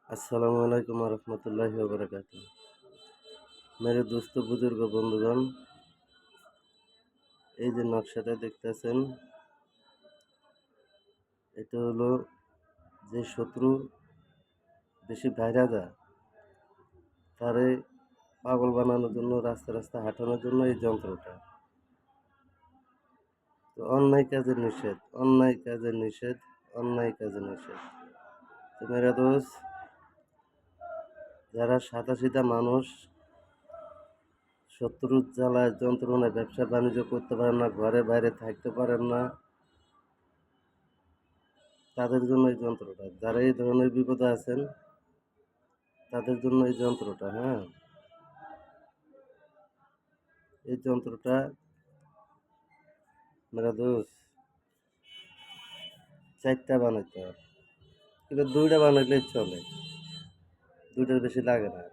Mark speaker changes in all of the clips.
Speaker 1: अस्सलाम वालेकुम रहमतुल्लाहि व बरकातुहू। मेरे दोस्तों बुजुर्ग बंधुगण, এই যে নকশাটা দেখতেছেন, এটা হলো যে শত্রু বেশি বাইরা যায় তারে পাগল বানানোর জন্য, রাস্তা রাস্তা হাঁটানোর জন্য এই যন্ত্রটা। তো অন্যায় কাজে নিষেধ, অন্যায় কাজে নিষেধ, অন্যায় কাজে নিষেধ। তো মেরা দোস্ত, যারা সাদাসিধা মানুষ, শত্রুর জ্বালায় যন্ত্রণায় ব্যবসা বাণিজ্য করতে পারেন না, ঘরে বাইরে থাকতে পারেন না, তাদের জন্য এই যন্ত্রটা। যারা এই ধরনের বিপদে আছেন তাদের জন্য এই যন্ত্রটা। হ্যাঁ, এই যন্ত্রটা মেরা দোস্ত 4টা বানাইতে হবে, কিন্তু 2টা বানাইলেই চলে, 2টার বেশি লাগে না।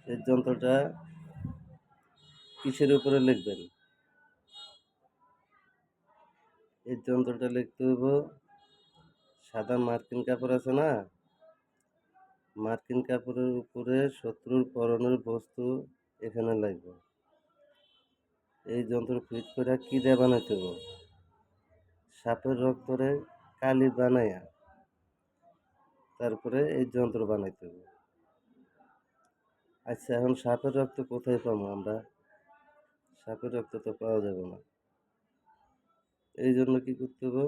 Speaker 1: এই যন্ত্রটা কিসের উপরে লিখবেন? এই যন্ত্রটা লিখতে হইব সাদা মার্কিন কাপড় আছে না, মার্কিন কাপড়ের উপরে শত্রুর পরনের বস্তু এখানে লাগবে। এই যন্ত্র ফিট করে কি দিয়ে বানাইতে হইব? সাপের রক্তরে কালি বানাইয়া তারপরে এই যন্ত্র বানাইতে হবে। আচ্ছা, এখন সাপের রক্ত কোথায় পাবো আমরা? সাপের রক্ত তো পাওয়া যাবে না। এই জন্য কি করতে হবে?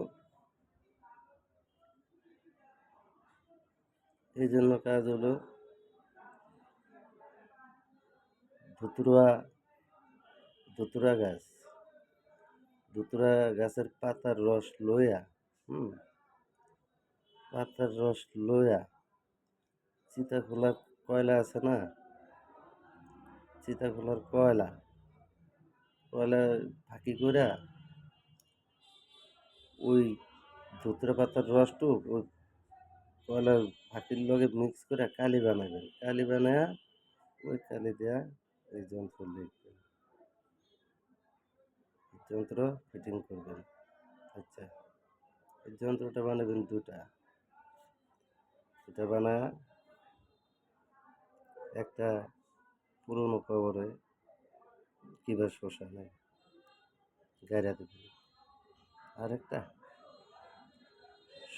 Speaker 1: এই জন্য কাজ হলো ধুতুরা, ধুতুরা গাছ, ধুতুরা গাছের পাতার রস লইয়া, পাতার রস লইয়া, চিতাখোলার কয়লা আছে না, চিতাখোলার কয়লা, কয়লা ফাঁকি কইরা ওই ধুতুরা পাতার রসটুক ওই কয়লার ফাঁকির লগে মিক্স করে কালি বানাবেন। কালি বানায়া ওই কালি দিয়া এই যন্ত্র লিখবেন, যন্ত্র ফিটিং করবেন। আচ্ছা, এই যন্ত্রটা বানাবেন 2টা। এটা বানায়া একটা পুরনো কবরে কিবা শ্মশানে গাইড়া দেবেন। আরেকটা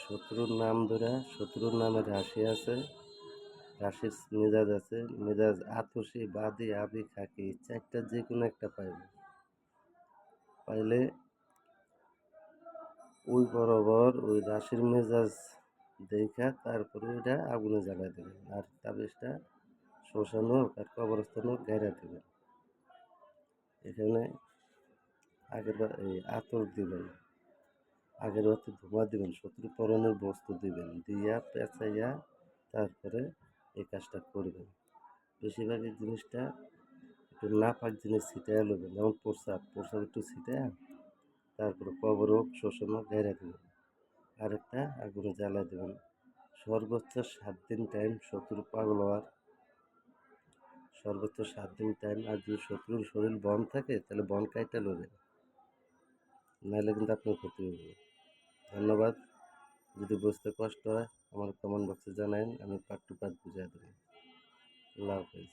Speaker 1: শত্রুর নাম ধরে, শত্রুর নামে রাশি আছে, রাশির মেজাজ আছে, মেজাজ আতসী, বাদী, আবি, খাকি, 4টার যে কোনো একটা পাইবে। পাইলে ওই বরাবর ওই রাশির মেজাজ দেখা তারপরে ওইটা আগুনে জ্বালাই দেবেন, আর তাবিজটা শ্মশান হোক আর কবরস্থান হোক গাইড়া দেবেন। এখানে এই আতর দিবেন, আগের রাতে ধোঁয়া দিবেন, শত্রু পরনের বস্তু দিবেন, দিয়া পেঁচাইয়া তারপরে এই কাজটা করবেন। বেশিরভাগ এই জিনিসটা একটু নাপাক জিনিস ছিটাইয়া লবেন, যেমন প্রসাব, প্রসাব একটু ছিটাইয়া তারপরে কবর হোক শ্মশান হোক গাইড়া দেবেন, আরেকটা আগুনে জ্বালাই দেবেন। সর্বোচ্চ 7 দিন টাইম শত্রু পাগল হওয়ার, সর্বোচ্চ 7 দিন টাইম। আর যদি শত্রুর শরীর বন থাকে তাহলে বন কাইটা লবেন, নাহলে কিন্তু আপনার ক্ষতি হবে। ধন্যবাদ। যদি বুঝতে কষ্ট হয় আমার কমেন্ট বক্সে জানান, আমি পার্ট টু পার্ট বুঝিয়ে দেবো। আল্লাহ হাফেজ।